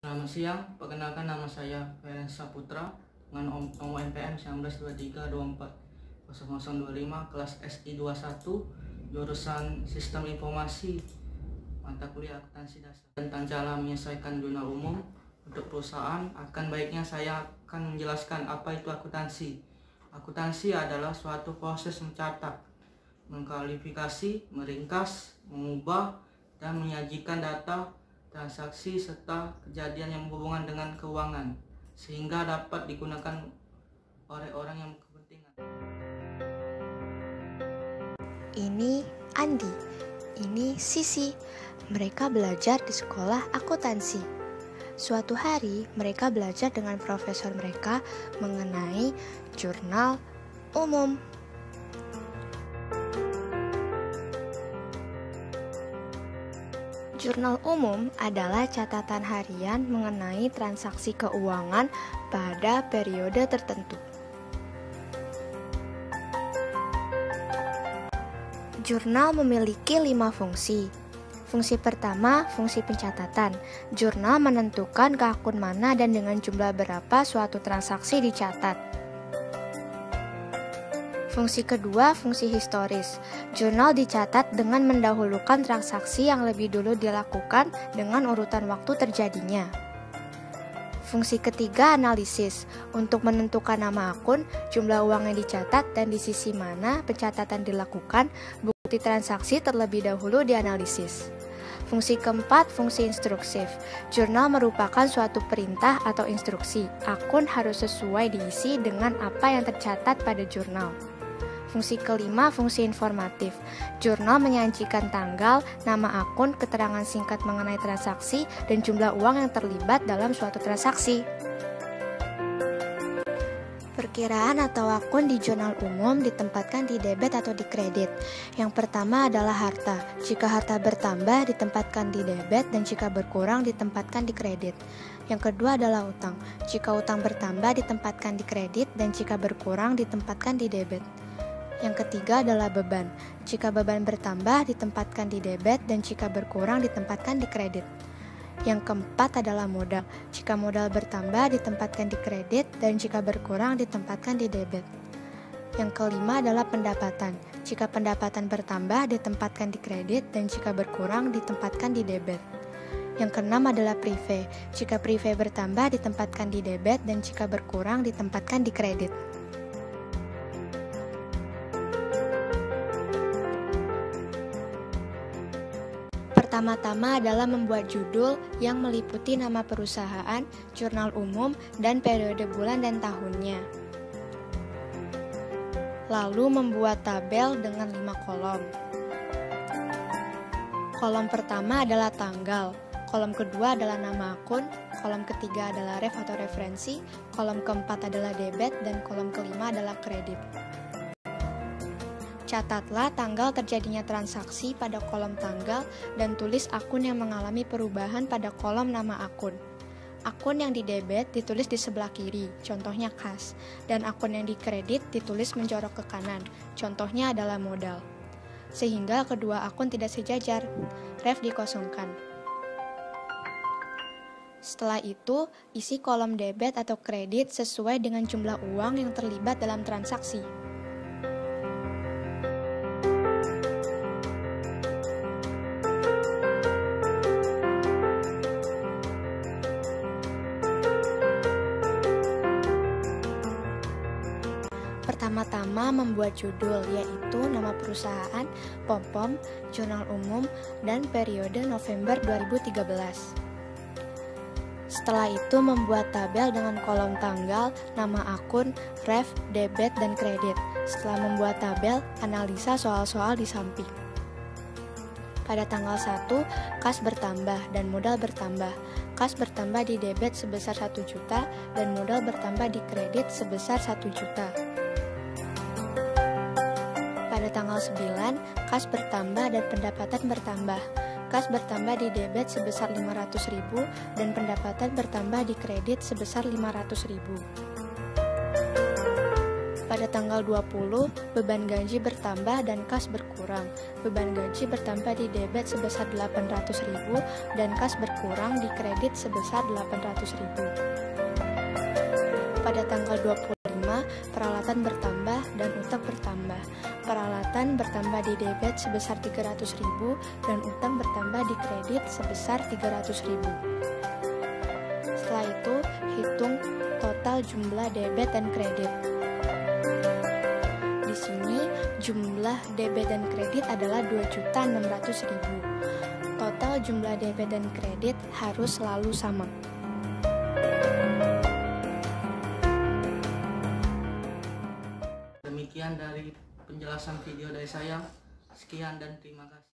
Selamat siang, perkenalkan nama saya Ferenc Saputra dengan nomor NPM 1923240025 kelas SI21 jurusan Sistem Informasi mata kuliah akuntansi dasar. Tentang cara menyelesaikan jurnal umum untuk perusahaan, akan baiknya saya akan menjelaskan apa itu akuntansi. Akuntansi adalah suatu proses mencatat, mengklasifikasi, meringkas, mengubah, dan menyajikan data transaksi serta kejadian yang berhubungan dengan keuangan sehingga dapat digunakan oleh orang yang berkepentingan. Ini Andi, ini Sisi. Mereka belajar di sekolah akuntansi. Suatu hari mereka belajar dengan profesor mereka mengenai jurnal umum. Jurnal umum adalah catatan harian mengenai transaksi keuangan pada periode tertentu. Jurnal memiliki 5 fungsi. Fungsi pertama, fungsi pencatatan. Jurnal menentukan ke akun mana dan dengan jumlah berapa suatu transaksi dicatat. Fungsi kedua, fungsi historis. Jurnal dicatat dengan mendahulukan transaksi yang lebih dulu dilakukan dengan urutan waktu terjadinya. Fungsi ketiga, analisis. Untuk menentukan nama akun, jumlah uang yang dicatat, dan di sisi mana pencatatan dilakukan, bukti transaksi terlebih dahulu dianalisis. Fungsi keempat, fungsi instruksif. Jurnal merupakan suatu perintah atau instruksi. Akun harus sesuai diisi dengan apa yang tercatat pada jurnal. Fungsi kelima, fungsi informatif. Jurnal menyajikan tanggal, nama akun, keterangan singkat mengenai transaksi, dan jumlah uang yang terlibat dalam suatu transaksi. Perkiraan atau akun di jurnal umum ditempatkan di debit atau di kredit. Yang pertama adalah harta. Jika harta bertambah, ditempatkan di debit, dan jika berkurang, ditempatkan di kredit. Yang kedua adalah utang. Jika utang bertambah, ditempatkan di kredit, dan jika berkurang, ditempatkan di debit. Yang ketiga adalah beban. Jika beban bertambah, ditempatkan di debit, dan jika berkurang, ditempatkan di kredit. Yang keempat adalah modal. Jika modal bertambah, ditempatkan di kredit, dan jika berkurang, ditempatkan di debit. Yang kelima adalah pendapatan. Jika pendapatan bertambah, ditempatkan di kredit, dan jika berkurang, ditempatkan di debit. Yang keenam adalah prive. Jika prive bertambah, ditempatkan di debit, dan jika berkurang, ditempatkan di kredit. Pertama-tama adalah membuat judul yang meliputi nama perusahaan, jurnal umum, dan periode bulan dan tahunnya. Lalu membuat tabel dengan 5 kolom. Kolom pertama adalah tanggal, kolom kedua adalah nama akun, kolom ketiga adalah ref atau referensi, kolom keempat adalah debit, dan kolom kelima adalah kredit. Catatlah tanggal terjadinya transaksi pada kolom tanggal dan tulis akun yang mengalami perubahan pada kolom nama akun. Akun yang di debit ditulis di sebelah kiri, contohnya kas, dan akun yang di kredit ditulis menjorok ke kanan, contohnya adalah modal. Sehingga kedua akun tidak sejajar, ref dikosongkan. Setelah itu, isi kolom debit atau kredit sesuai dengan jumlah uang yang terlibat dalam transaksi. Pertama-tama membuat judul, yaitu nama perusahaan, pom-pom, jurnal umum, dan periode November 2013. Setelah itu membuat tabel dengan kolom tanggal, nama akun, ref, debit, dan kredit. Setelah membuat tabel, analisa soal-soal di samping. Pada tanggal 1, kas bertambah dan modal bertambah. Kas bertambah di debit sebesar 1 juta dan modal bertambah di kredit sebesar 1 juta. Pada tanggal 9, kas bertambah dan pendapatan bertambah. Kas bertambah di debit sebesar 500.000 dan pendapatan bertambah di kredit sebesar 500.000. Pada tanggal 20, beban gaji bertambah dan kas berkurang. Beban gaji bertambah di debit sebesar 800.000 dan kas berkurang di kredit sebesar 800.000. Pada tanggal 25, peralatan bertambah dan utang bertambah. Peralatan bertambah di debit sebesar 300.000 dan utang bertambah di kredit sebesar 300.000. Setelah itu, hitung total jumlah debit dan kredit. Di sini, jumlah debit dan kredit adalah 2.600.000. Total jumlah debit dan kredit harus selalu sama. Demikian dari penjelasan video dari saya. Sekian dan terima kasih.